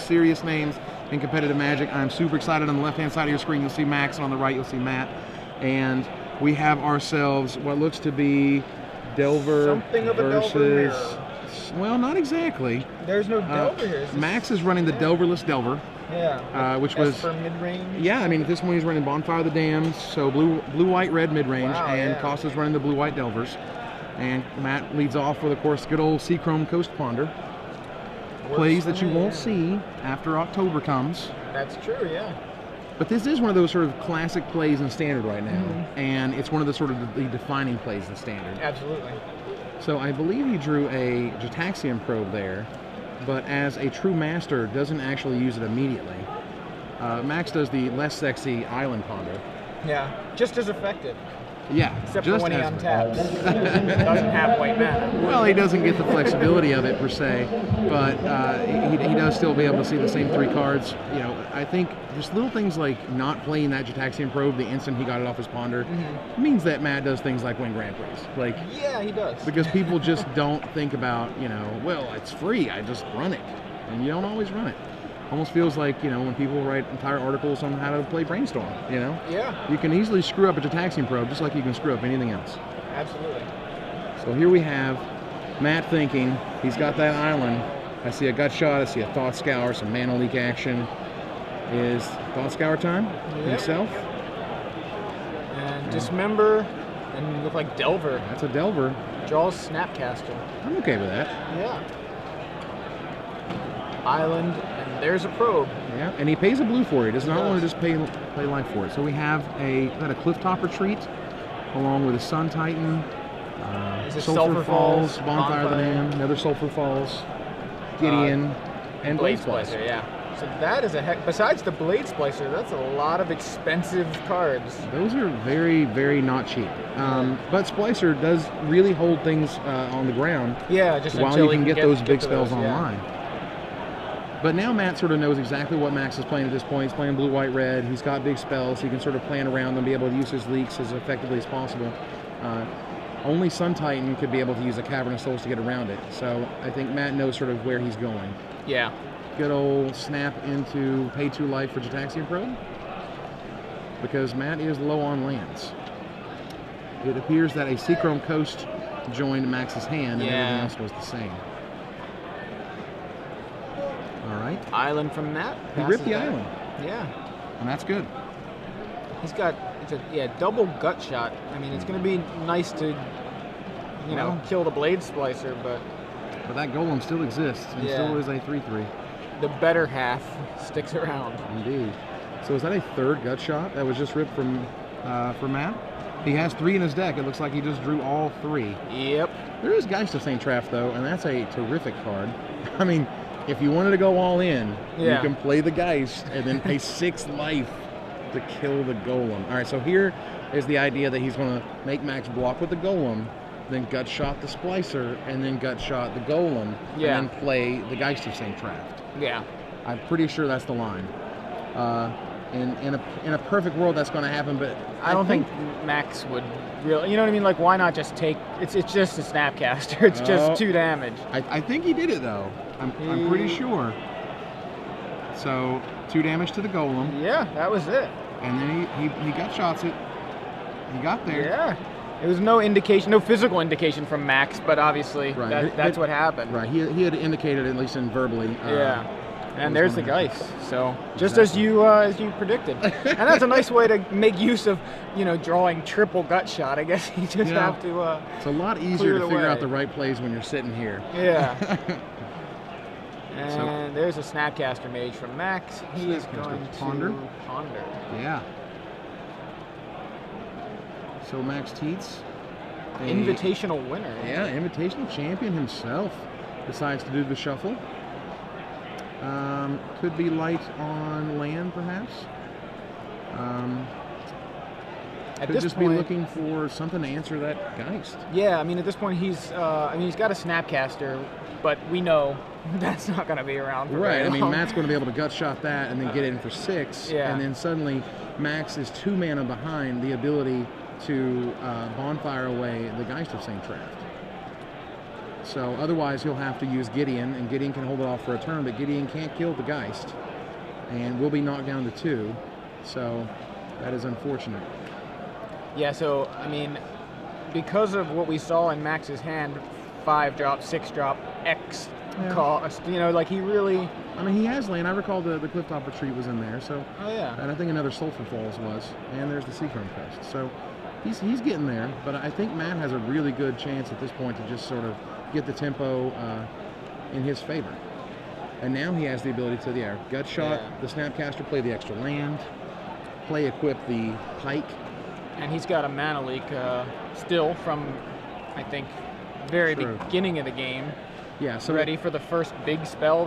serious names in competitive Magic. I'm super excited. On the left-hand side of your screen, you'll see Max, and on the right, you'll see Matt. And we have ourselves what looks to be Delver Something of a versus... Delver here. Well, not exactly. There's no Delver here. Max is running the Delverless Delver. Yeah. Which was for mid-range. Yeah, I mean at this point he's running Bonfire of the Damned, so blue, white, red mid-range, Wow, and yeah. Costa's running the blue, white Delvers. And Matt leads off with, of course, good old Sea-Chrome Coast Ponder. Plays that you won't see after October comes. That's true, yeah. But this is one of those sort of classic plays in Standard right now, and it's one of the sort of the defining plays in Standard. Absolutely. So I believe he drew a Jataxian Probe there, but as a true master, doesn't actually use it immediately. Max does the less sexy Island Ponder. Yeah, just as effective. Yeah, Except just for when he as untaps. Doesn't have white mana. Well, he doesn't get the flexibility of it per se, but he does still be able to see the same 3 cards. You know, I think just little things like not playing that Jataxian Probe the instant he got it off his Ponder means that Matt does things like win Grand Prix. Like, yeah, he does. Because people just don't think about, you know, well, it's free, I just run it, and you don't always run it. Almost feels like, you know, when people write entire articles on how to play Brainstorm, you know? Yeah. You can easily screw up a Jataxian Probe just like you can screw up anything else. Absolutely. So here we have Matt thinking, he's got that island. I see a Gut Shot, I see a Thought Scour, some mana leak action. Is Thought Scour time himself? And Dismember, and look like Delver. That's a Delver. Jaws Snapcaster. I'm okay with that. Yeah. Island, and there's a Probe. Yeah, and he pays a blue for it. He does not want to just play life for it. So we have a Clifftop Retreat, along with a Sun Titan, Sulphur Falls, Bonfire of the Damned, another Sulphur Falls, Gideon, and Blade Splicer. Yeah. So that is a heck. Besides the Blade Splicer, that's a lot of expensive cards. Those are very, very not cheap. But Splicer does really hold things on the ground. Yeah, just while you can get those big spells online. Yeah. But now Matt sort of knows exactly what Max is playing at this point. He's playing blue, white, red. He's got big spells. He can sort of plan around them, be able to use his leaks as effectively as possible. Only Sun Titan could be able to use a Cavern of Souls to get around it. So I think Matt knows sort of where he's going. Yeah. Good old snap into pay 2 life for Jataxian Probe. Because Matt is low on lands. It appears that a Sea-Chrome Coast joined Max's hand and everything else was the same. All right. Island from Matt. He ripped the island. Yeah. And that's good. He's got double Gut Shot. I mean, it's going to be nice to, you know, kill the Blade Splicer, but that Golem still exists and still is a 3/3. The better half sticks around. Indeed. So is that a 3rd Gut Shot that was just ripped from Matt? He has 3 in his deck. It looks like he just drew all 3. Yep. There is Geist of St. Traft though, and that's a terrific card. I mean, if you wanted to go all in, you can play the Geist and then pay 6 life to kill the Golem. All right, so here is the idea that he's going to make Max block with the Golem, then Gut Shot the Splicer, and then Gut Shot the Golem, and then play the Geist of St. Traft. Yeah. I'm pretty sure that's the line. In a perfect world, that's going to happen, but I don't think Max would really. You know what I mean? Like, why not just take? It's just a Snapcaster. It's just 2 damage. I think he did it though. I'm pretty sure. So 2 damage to the Golem. Yeah, that was it. And then he Gut Shots it. He got there. Yeah. It was no indication, no physical indication from Max, but obviously that's what happened. Right. He had indicated, at least in verbally. And there's the Geist. So just as you predicted, and that's a nice way to make use of, you know, drawing triple Gut Shot. I guess you just have to. It's a lot easier to figure out the right plays when you're sitting here. Yeah. And there's a Snapcaster Mage from Max. He is going to ponder. Yeah. So Max Tietze, invitational winner. Yeah, invitational champion himself, decides to do the shuffle. Could be light on land, perhaps. Could just be looking for something to answer that Geist. Yeah, I mean, at this point, he's got a Snapcaster, but we know that's not going to be around for very long. I mean, Matt's going to be able to Gut Shot that and then get in for 6, and then suddenly Max is 2 mana behind the ability to bonfire away the Geist of St. Traft. So otherwise he'll have to use Gideon, and Gideon can hold it off for a turn, but Gideon can't kill the Geist, and will be knocked down to 2. So that is unfortunate. Yeah, so, I mean, because of what we saw in Max's hand, 5-drop, 6-drop, X cost, you know, like he really... I mean, he has land. I recall the Clifftop Retreat was in there, so... Oh, yeah. And I think another Sulphur Falls was, and there's the Seachrome Crest. So he's getting there, but I think Matt has a really good chance at this point to just sort of get the tempo in his favor. And now he has the ability to, gut shot, the Snapcaster, play the extra land, equip the Pike. And he's got a mana leak still from, I think, very beginning of the game. Yeah, so ready for the first big spell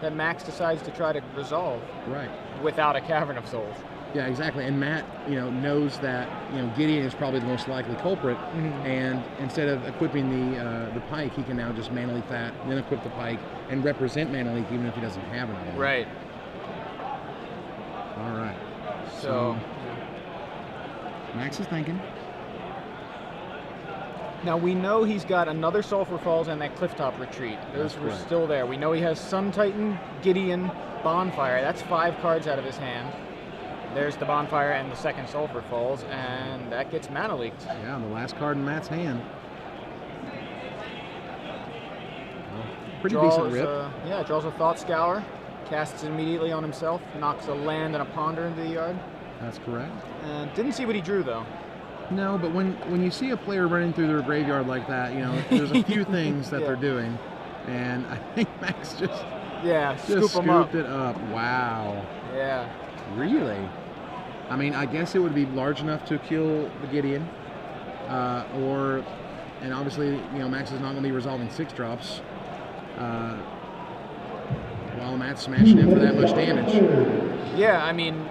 that Max decides to try to resolve. Right. Without a Cavern of Souls. Yeah, exactly. And Matt, knows that Gideon is probably the most likely culprit, and instead of equipping the Pike, he can now just mana leak that, then equip the Pike, and represent mana leak even if he doesn't have another one. Right. All right. So Max is thinking. Now we know he's got another Sulphur Falls and that Clifftop Retreat. Those were still there. We know he has Sun Titan, Gideon, Bonfire. That's 5 cards out of his hand. There's the Bonfire and the second Sulphur Falls, and that gets mana leaked. Yeah, the last card in Matt's hand. Well, pretty decent rip. Draws a Thought Scour, casts it immediately on himself, knocks a land and a Ponder into the yard. That's correct. Didn't see what he drew, though. No, but when you see a player running through their graveyard like that, there's a few things that they're doing, and I think Max just scooped it up. Wow. Yeah. Really? I mean, I guess it would be large enough to kill the Gideon, and obviously, Max is not going to be resolving 6-drops, while Matt's smashing in for that much damage. Yeah, I mean,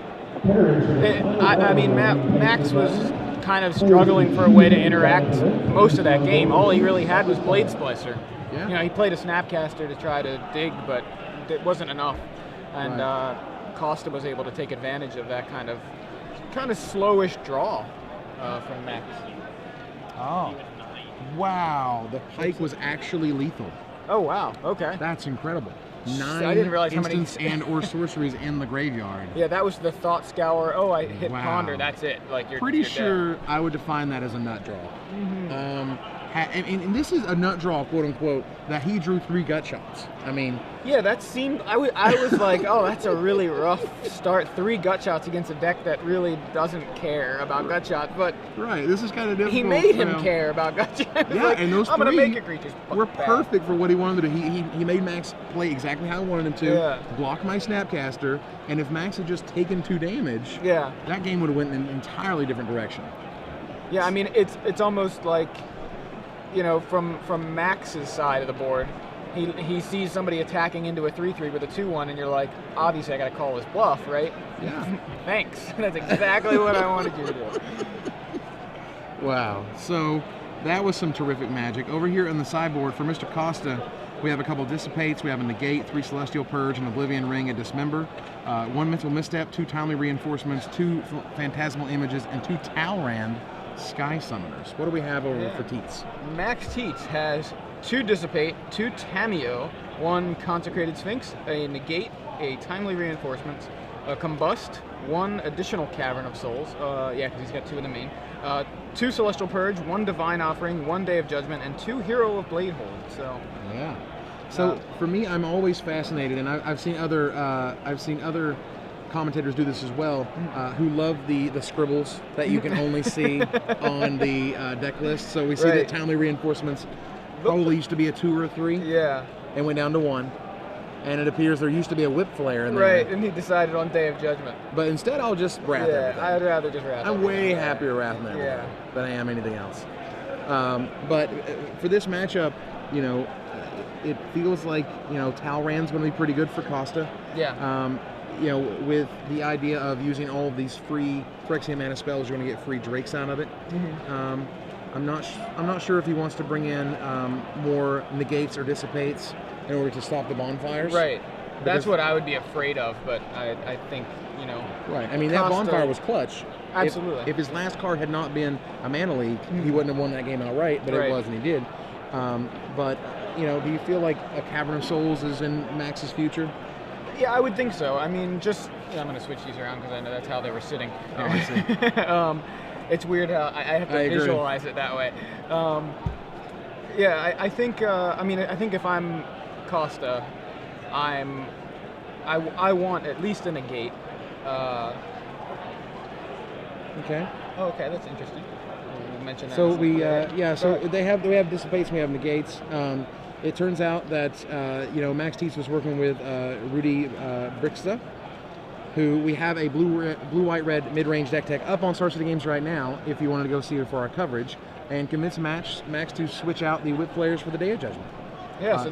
Max was kind of struggling for a way to interact most of that game. All he really had was Blade Splicer. Yeah. He played a Snapcaster to try to dig, but it wasn't enough. And Costa was able to take advantage of that kind of slowish draw from Max. Oh. Wow. The Pike was actually lethal. Oh, wow. Okay. That's incredible. 9 I didn't realize how many and or sorceries in the graveyard. Yeah, that was the Thought Scour. Oh, I hit Ponder. That's it. Like you're pretty you're sure dead. I would define that as a nut draw. And this is a nut draw, quote unquote, that he drew 3 gut shots. I mean, yeah, that seemed. I was like, oh, that's a really rough start. 3 gut shots against a deck that really doesn't care about gut shots. But this is kind of difficult. He made him care about gut shots. Yeah, like, and those I'm 3 gonna make your creatures were perfect for what he wanted to do. He made Max play exactly how I wanted him to. Block my Snapcaster, and if Max had just taken 2 damage, that game would have went in an entirely different direction. Yeah, I mean, it's almost like, from Max's side of the board, he sees somebody attacking into a 3/3 with a 2/1, and you're like, obviously I got to call his bluff, right? Yeah. Thanks. That's exactly what I wanted you to do. Wow. So that was some terrific magic. Over here on the sideboard for Mr. Costa, we have a couple Dissipates, we have a Negate, 3 Celestial Purge, an Oblivion Ring, a Dismember, 1 Mental Misstep, 2 Timely Reinforcements, 2 Phantasmal Images, and 2 Talrand Sky Summoners. What do we have over for Tietze? Max Tietze has 2 Dissipate, 2 Tameo, 1 Consecrated Sphinx, a Negate, a Timely Reinforcements, a Combust, 1 additional Cavern of Souls, because he's got 2 in the main, 2 Celestial Purge, 1 Divine Offering, 1 Day of Judgment, and 2 Hero of Bladehold. So yeah. So for me, I'm always fascinated, and I've seen other commentators do this as well, who love the scribbles that you can only see on the deck list. So we see that Timely Reinforcements probably used to be a 2 or a 3. Yeah. And went down to 1. And it appears there used to be a Whip Flare in there. Right, and he decided on Day of Judgment. But instead, I'll just wrath everything. I'd rather just wrath. I'm way happier wrathing everything than I am anything else. But for this matchup, it feels like, Talrand's going to be pretty good for Costa. Yeah. With the idea of using all of these free Phyrexian mana spells, you're going to get free Drakes out of it. I'm not sure if he wants to bring in more Negates or Dissipates in order to stop the bonfires. Right. That's what I would be afraid of, but I think, Right. I mean, that bonfire was clutch. Absolutely. If his last card had not been a mana leak, he wouldn't have won that game outright, but it was, and he did. But you know, do you feel like a Cavern of Souls is in Max's future? Yeah, I would think so. I mean, just I'm going to switch these around because I know that's how they were sitting. Oh, I see. It's weird how I have to visualize it that way. Yeah, I think. I mean, I think if I'm Costa, I want at least a negate. Okay. Oh, okay, that's interesting. We'll mention that. So they have dissipates, we have negates. It turns out that you know, Max Tietze was working with Rudy Brixta, who we have a blue-white-red mid-range deck tech up on Star City Games right now. If you wanted to go see it for our coverage, and convince Max to switch out the whip flares for the Day of Judgment. Yeah. So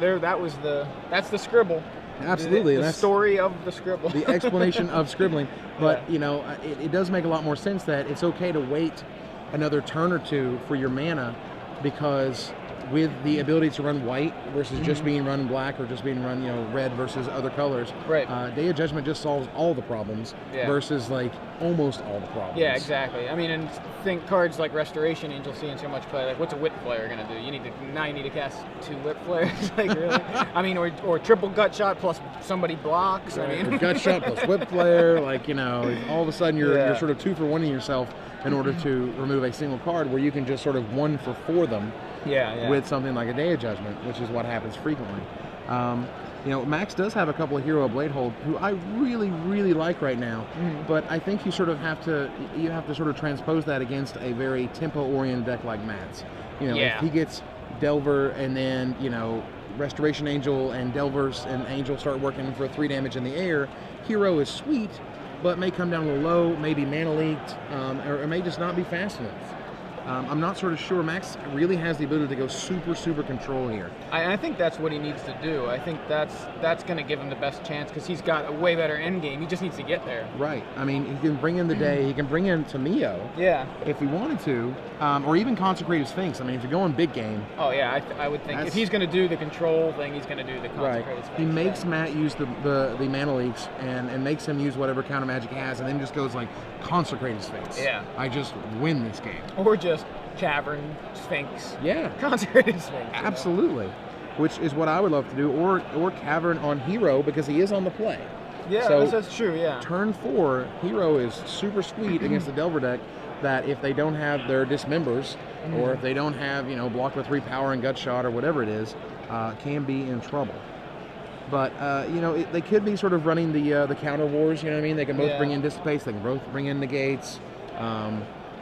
that's the scribble. Absolutely, the that's story of the scribble. The explanation of scribbling. But Yeah. you know, it does make a lot more sense that it's okay to wait another turn or two for your mana, because with the ability to run white versus just being run black, or just being run, you know, red versus other colors, Right. Day of Judgment just solves all the problems versus like almost all the problems. Yeah, exactly. I mean, and think cards like Restoration Angel seeing so much play. Like, what's a whip flare gonna do? You need to cast 2 whip flares. Like, really? I mean, or triple gut shot plus somebody blocks. Right. I mean, Or gut shot plus whip flare. Like, you know, all of a sudden you're sort of 2 for 1ing yourself in order to remove a single card, where you can just sort of 1 for 4 them. With something like a Day of Judgment, which is what happens frequently. You know, Max does have a couple of Hero of Bladehold who I really like right now, but I think you sort of have to sort of transpose that against a very tempo-oriented deck like Matt's. You know, if he gets Delver and then, you know, Restoration Angel and Delvers and Angel start working for 3 damage in the air, Hero is sweet, but may come down a little low, maybe mana leaked, or may just not be fast enough. I'm not sort of sure. Max really has the ability to go super control here. I think that's what he needs to do. I think that's going to give him the best chance, because he's got a way better end game. He just needs to get there. Right. I mean, he can bring in the Day. He can bring in Tamio. Yeah. If he wanted to, or even Consecrated Sphinx. I mean, if you're going big game. Oh yeah, I would think if he's going to do the control thing, he's going to do the Consecrated Sphinx. He makes Matt use the mana leaks and makes him use whatever counter magic he has, and then just goes like Consecrated Sphinx. Yeah. I just win this game. Or just Cavern Sphinx. Yeah. Consecrated Sphinx. Absolutely. Which is what I would love to do, or Cavern on Hero, because he is on the play. Yeah, so that's true, yeah. Turn 4, Hero is super sweet against the Delver deck, that if they don't have their Dismembers, or if they don't have, you know, block with 3 power and gut shot or whatever it is, can be in trouble. But, you know, they could be sort of running the counter wars, you know what I mean? They can both bring in Dissipates, they can both bring in Negates.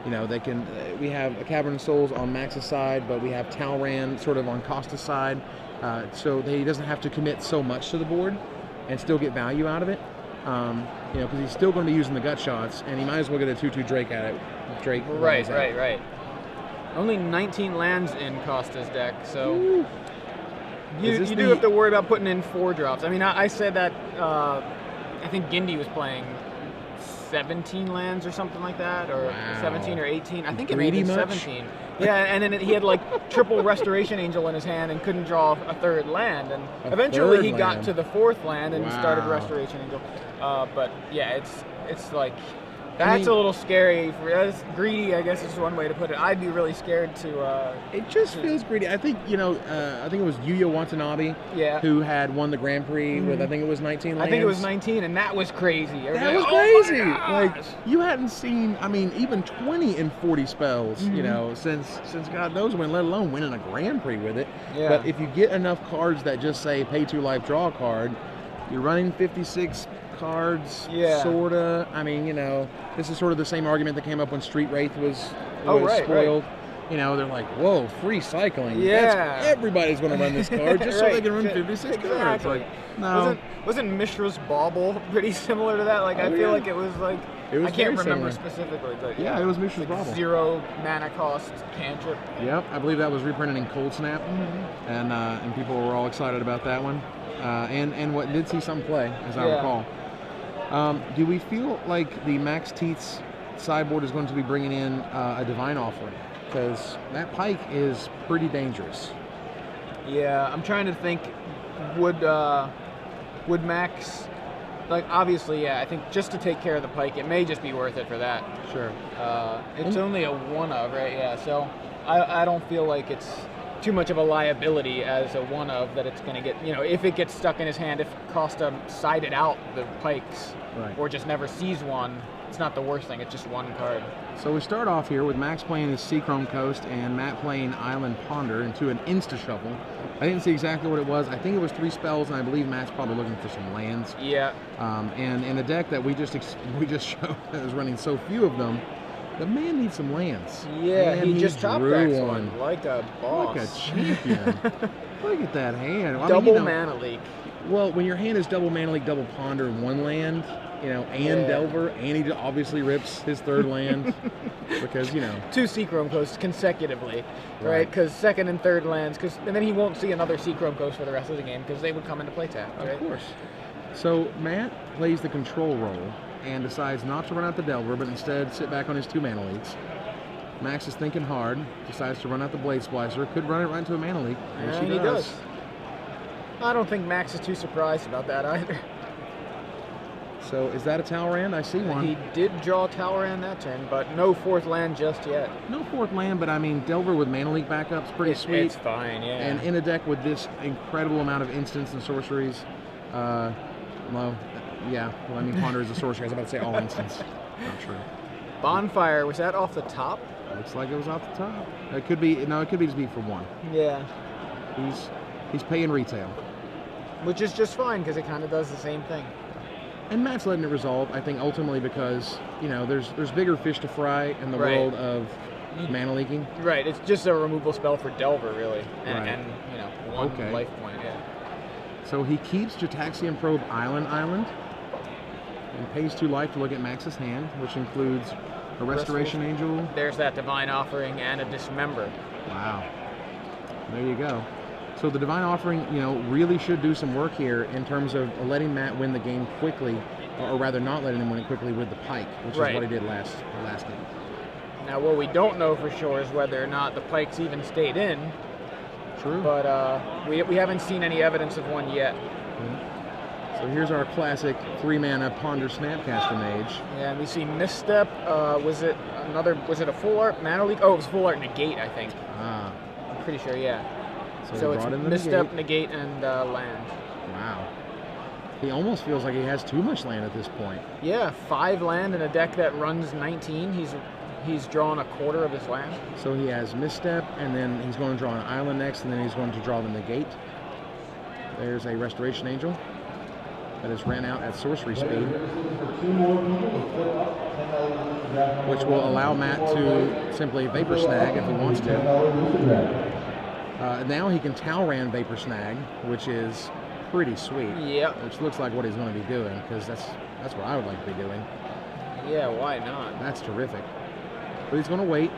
You know, they can. We have a Cavern of Souls on Max's side, but we have Talran sort of on Costa's side, so he doesn't have to commit so much to the board and still get value out of it. You know, because he's still going to be using the gut shots, and he might as well get a 2/2 Drake at it. Drake. Right. Only 19 lands in Costa's deck, so you do have to worry about putting in 4 drops. I mean, I said that. I think Gindy was playing 17 lands or something like that, or 17 or 18. I think it may be 17. Yeah, and then he had like triple Restoration Angel in his hand and couldn't draw a 3rd land, and eventually he got to the 4th land and started Restoration Angel. But yeah, it's like that's a little scary. That's greedy, I guess is one way to put it. I'd be really scared to. It just feels greedy. I think, you know, I think it was Yuya Watanabe who had won the Grand Prix with, I think it was 19 lands. I think it was 19, and that was crazy. That was crazy. Like, you hadn't seen, I mean, even 20 and 40 spells, you know, since God knows when, let alone winning a Grand Prix with it. Yeah. But if you get enough cards that just say pay 2 life, draw a card, you're running 56 cards, sorta. I mean, you know, this is sort of the same argument that came up when Street Wraith was spoiled. You know, they're like, whoa, free cycling. Yeah. Everybody's going to run this card just so they can run 56 cards. Like, no. Wasn't Mishra's Bauble pretty similar to that? Like, I feel like it was like, I can't remember specifically, but it was Mishra's like Bauble. 0 mana cost cantrip. Yep, I believe that was reprinted in Cold Snap, and people were all excited about that one. And what did see some play, as I recall. Do we feel like the Max Tietze sideboard is going to be bringing in a Divine Offering? Because that pike is pretty dangerous. Yeah, I'm trying to think, would Max, like, obviously, I think just to take care of the pike, it may just be worth it for that. Sure. It's only a 1/of, right? Yeah, so I don't feel like it's too much of a liability as a one-of that it's going to get, if it gets stuck in his hand, if Costa sided out the pikes or just never sees one, it's not the worst thing, it's just one card. So we start off here with Max playing his Seachrome Coast and Matt playing Island Ponder into an Insta-Shuffle. I didn't see exactly what it was. I think it was 3 spells, and I believe Matt's probably looking for some lands. Yeah. And in a deck that we just showed that is running so few of them, the man needs some lands. Yeah, and he just top decks one like a boss. Like a champion. Look at that hand. Double mana leak. Well, when your hand is double mana leak, double ponder, and 1 land, and Delver, and he obviously rips his 3rd land because, 2 Seachrome Coasts consecutively, right? Because 2nd and 3rd lands, and then he won't see another Seachrome Coast for the rest of the game because they would come into play tap, right? Of course. So Matt plays the control role and decides not to run out the Delver, but instead sit back on his 2 mana leaks. Max is thinking hard, decides to run out the Blade Splicer, could run it right into a mana leak, and he does. I don't think Max is too surprised about that either. So is that a Talrand? I see one. He did draw Talrand that turn, but no 4th land just yet. No 4th land, but I mean, Delver with mana leak backup's pretty sweet. It's fine, yeah. And in a deck with this incredible amount of instants and sorceries, Ponder is a sorcery. I was about to say all instants. Not true. Bonfire, was that off the top? Looks like it was off the top. It could be, it could be just be for 1. Yeah. He's paying retail. Which is just fine, because it kind of does the same thing. And Matt's letting it resolve, I think, ultimately because, there's bigger fish to fry in the world of mana leaking. Right, it's just a removal spell for Delver, really. And 1 life point, yeah. So he keeps Jataxian Probe Island, and pays 2 life to look at Max's hand, which includes a Restoration Angel. There's that Divine Offering and a Dismember. Wow. There you go. So the Divine Offering, really should do some work here in terms of letting Matt win the game quickly, or rather not letting him win it quickly with the Pike, which is what he did last game. Now, what we don't know for sure is whether or not the Pikes even stayed in. True. But we haven't seen any evidence of one yet. So here's our classic 3-mana Ponder Snapcaster Mage. Yeah, and we see Misstep. Was it a full art mana leak? Oh, it was full art negate, I think. Ah. I'm pretty sure, yeah. So it's Misstep, negate, and land. Wow. He almost feels like he has too much land at this point. Yeah, 5 land in a deck that runs 19. He's drawn a quarter of his land. So he has Misstep, and then he's going to draw an island next, and then he's going to draw the negate. There's a Restoration Angel that has ran out at sorcery speed, which will allow Matt to simply Vapor Snag if he wants to. Now he can Talrand Vapor Snag, which is pretty sweet. Yep. Which looks like what he's going to be doing, because that's what I would like to be doing. Yeah, why not? That's terrific. But he's going to wait,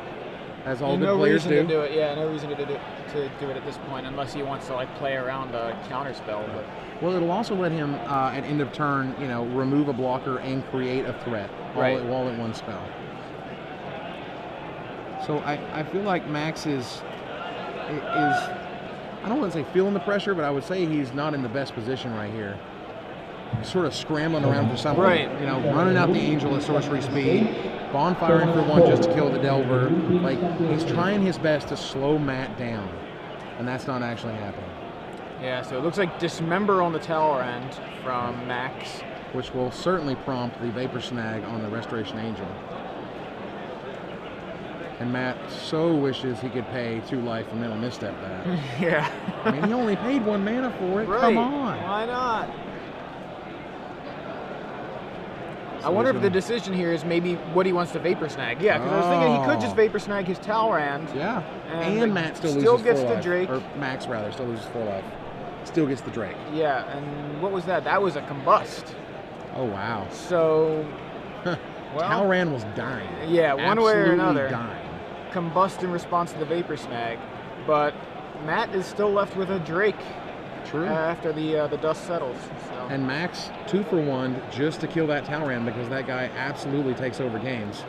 as all good players do. No reason to do it. Yeah, no reason to do it at this point, unless he wants to play around a counter spell. But well, it'll also let him at end of turn, remove a blocker and create a threat all at one spell. So I feel like Max is I don't want to say feeling the pressure, but I would say he's not in the best position right here. He's sort of scrambling around for something. Right. Running out the Angel at sorcery speed, bonfiring for 1 just to kill the Delver. He's trying his best to slow Matt down, and that's not actually happening. Yeah, so it looks like Dismember on the Talrand from Max, which will certainly prompt the Vapor Snag on the Restoration Angel. And Matt so wishes he could pay 2 life for Mental Misstep back. Yeah. I mean, he only paid 1 mana for it. Right. Come on. Why not? So I wonder if the decision here is maybe what he wants to Vapor Snag. Yeah, because I was thinking he could just Vapor Snag his Talrand. Yeah. And Matt still gets the Drake. Or Max, rather, still loses 4 life. Still gets the Drake. Yeah, and what was that? That was a Combust. Oh, wow. So, well, Talrand was dying. Yeah, one way or another. Dying. Combust in response to the Vapor Snag, but Matt is still left with a Drake. True. After the dust settles. So. And Max 2 for 1 just to kill that Talrand, because that guy absolutely takes over games.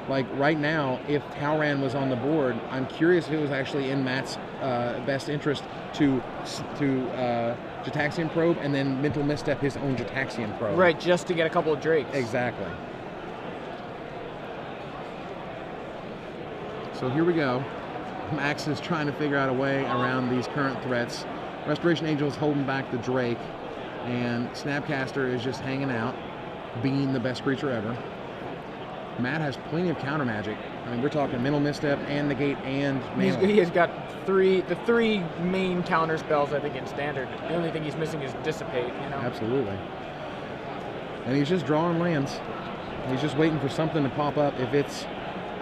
Right now, if Talrand was on the board, I'm curious if it was actually in Matt's best interest to Jataxian Probe and then Mental Misstep his own Jataxian Probe. Right, just to get a couple of Drakes. Exactly. So here we go. Max is trying to figure out a way around these current threats. Restoration Angel is holding back the Drake, and Snapcaster is just hanging out, being the best creature ever. Matt has plenty of counter magic. I mean, we're talking Mental Misstep and Negate and Mana. He has got the three main counter spells, I think, in Standard. The only thing he's missing is Dissipate, you know? Absolutely. And he's just drawing lands. He's just waiting for something to pop up. If it's,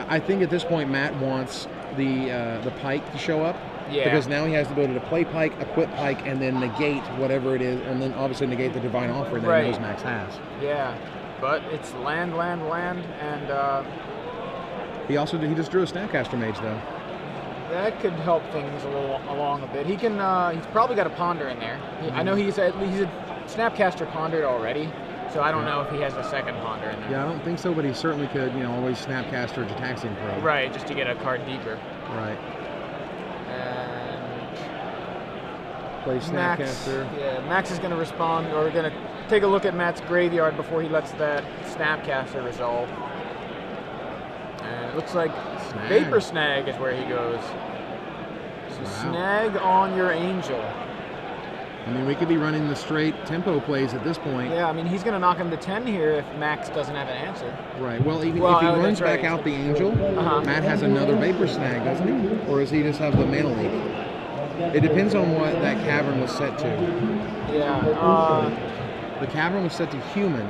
I think at this point Matt wants the Pike to show up. Yeah. Because now he has the ability to play Pike, equip Pike, and then negate whatever it is, and then obviously negate the Divine Offer that he knows Max has. Yeah, but it's land, and he just drew a Snapcaster Mage though. That could help things along a bit. He can. He's probably got a Ponder in there. I know he's a Snapcaster pondered already. So I don't know if he has a second Ponder in there. Yeah, I don't think so, but he certainly could, always Snapcaster Jataxian Probe. Right, just to get a card deeper. Right. And play Snapcaster. Max is going to respond, or we're going to take a look at Matt's graveyard before he lets that Snapcaster resolve. And it looks like Vapor Snag is where he goes. So snag on your Angel. I mean, we could be running the straight tempo plays at this point. Yeah, I mean, he's going to knock him to 10 here if Max doesn't have an answer. Right. Well, if he runs back out the Angel, Matt has another Vapor Snag, doesn't he? Or does he just have the Mana Leak? It depends on what that Cavern was set to. Yeah. The Cavern was set to Human,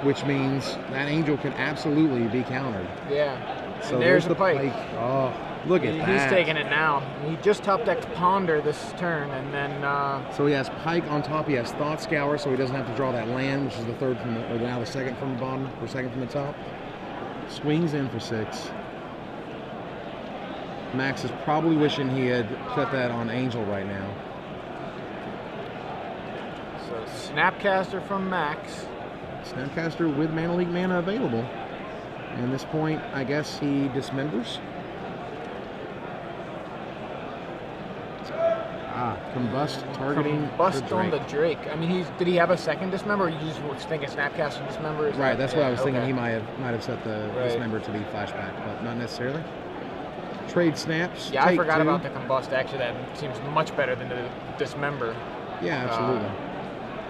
which means that Angel can absolutely be countered. Yeah. So and there's the Pike. Oh, look at that. He's taking it now. He just top decked Ponder this turn, and then. So he has Pike on top. He has Thought Scour, so he doesn't have to draw that land, which is the third from the, or now the second from the bottom, or second from the top. Swings in for 6. Max is probably wishing he had set that on Angel right now. So Snapcaster from Max. Snapcaster with Mana Leak mana available. And at this point, I guess he dismembers. Combust targeting Combust on the Drake. I mean, did he have a second dismember, or you just think a Snapcaster dismember? Right, that's what I was thinking. He might have set the dismember to be flashback, but not necessarily. Trade snaps. Yeah, I forgot about the Combust. Actually, that seems much better than the dismember. Yeah, absolutely.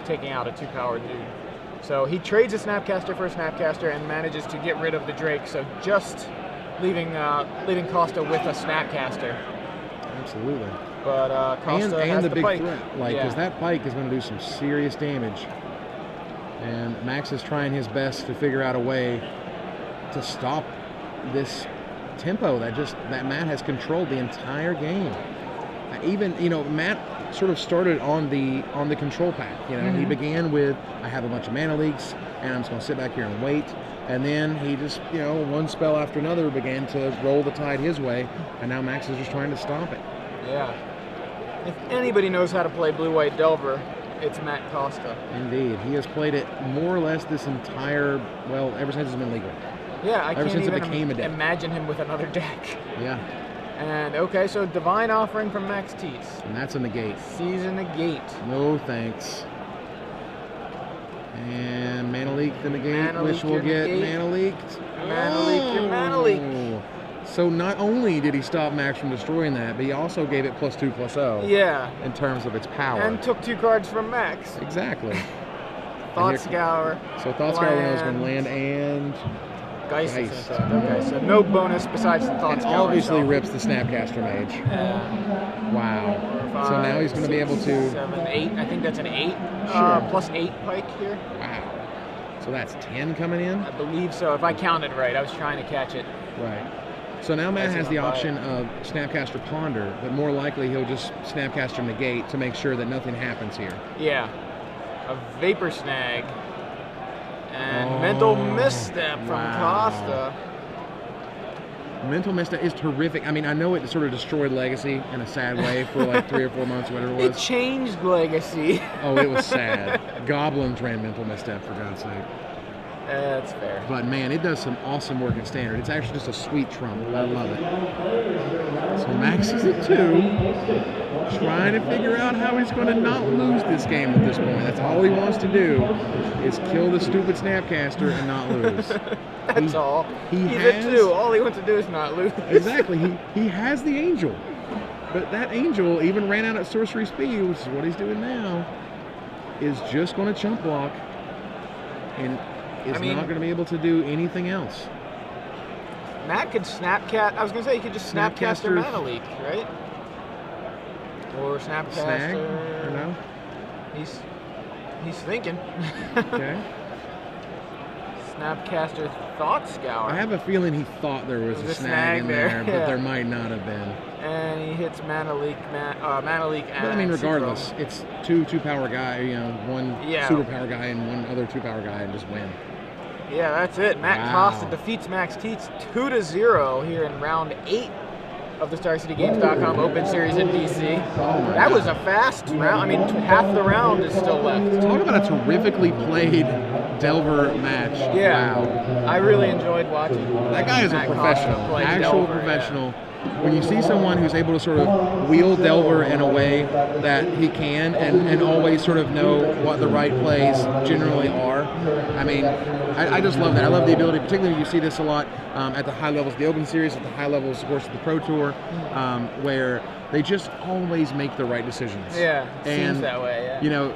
Taking out a 2-power dude. So he trades a Snapcaster for a Snapcaster and manages to get rid of the Drake. So just leaving Costa with a Snapcaster. Absolutely. But Costa and has the big Pike. threat, because that Pike is going to do some serious damage. And Max is trying his best to figure out a way to stop this tempo that Matt has controlled the entire game. Even Matt sort of started on the control path. He began with, I have a bunch of mana leaks and I'm just going to sit back here and wait. And then he just one spell after another began to roll the tide his way, and now Max is just trying to stop it. Yeah. If anybody knows how to play Blue-White Delver, it's Matt Costa. Indeed. He has played it more or less this entire, ever since it's been legal. Yeah, I ever can't since even it became a deck. imagine him with another deck. Yeah. And okay, so Divine Offering from Max Tietze. And that's a negate. Sees a negate. No thanks. And Mana Leak the negate, which will get Mana Leaked. Mana Leak your Mana Leak. So not only did he stop Max from destroying that, but he also gave it +2/+0. Yeah. In terms of its power. And took 2 cards from Max. Exactly. Thought Scour. So Thought Scour knows when land and Geist. Okay, so no bonus besides the Thought Scour. Obviously rips the Snapcaster Mage. Wow. 5, so now he's going to be able to 7, 8. I think that's an 8. Sure. +8 Pike here. Wow. So that's 10 coming in? I believe so. If I counted right, I was trying to catch it. Right. So now Matt has the option of Snapcaster Ponder, but more likely he'll just Snapcaster Negate to make sure that nothing happens here. Yeah. A Vapor Snag. And Mental Misstep from Costa. Mental Misstep is terrific. I mean, I know it sort of destroyed Legacy in a sad way for like 3 or 4 months, whatever it was. It changed Legacy. Oh, it was sad. Goblins ran Mental Misstep, for God's sake. That's fair. But man, it does some awesome work in standard. It's actually just a sweet trump. I love it. So Max is at 2, trying to figure out how he's going to not lose this game at this point. That's all he wants to do is kill the stupid Snapcaster and not lose. That's all. He's has, at 2. All he wants to do is not lose. Exactly. He has the Angel. But that Angel even ran out at sorcery speed, which is what he's doing now, is just going to chump block and is not going to be able to do anything else. Matt could Snapcat. I was going to say he could just Snapcaster Mana Leak, right? Or Snapcaster. Snag? Or no? He's thinking. Okay. Snapcaster Thought Scour. I have a feeling he thought there was a snag in there, but there might not have been. And he hits Mana Leak, Mana Leak, and but I mean, regardless, it's two power guy, one super power guy and one other 2-power guy, and just win. Yeah, that's it. Matt Costa defeats Max Tietze 2-0 here in round 8 of the StarCityGames.com Open Series in DC. That was a fast round. I mean, half the round is still left. Talk about a terrifically played Delver match. Yeah. Wow. I really enjoyed watching. That guy is a professional, actual professional. When you see someone who's able to sort of wheel Delver in a way that he can and always sort of know what the right plays generally are, I mean, I just love that. I love the ability, particularly you see this a lot at the high levels of the Open Series, at the high levels, of course, of the Pro Tour, where they just always make the right decisions. Yeah, it seems that way, yeah. You know,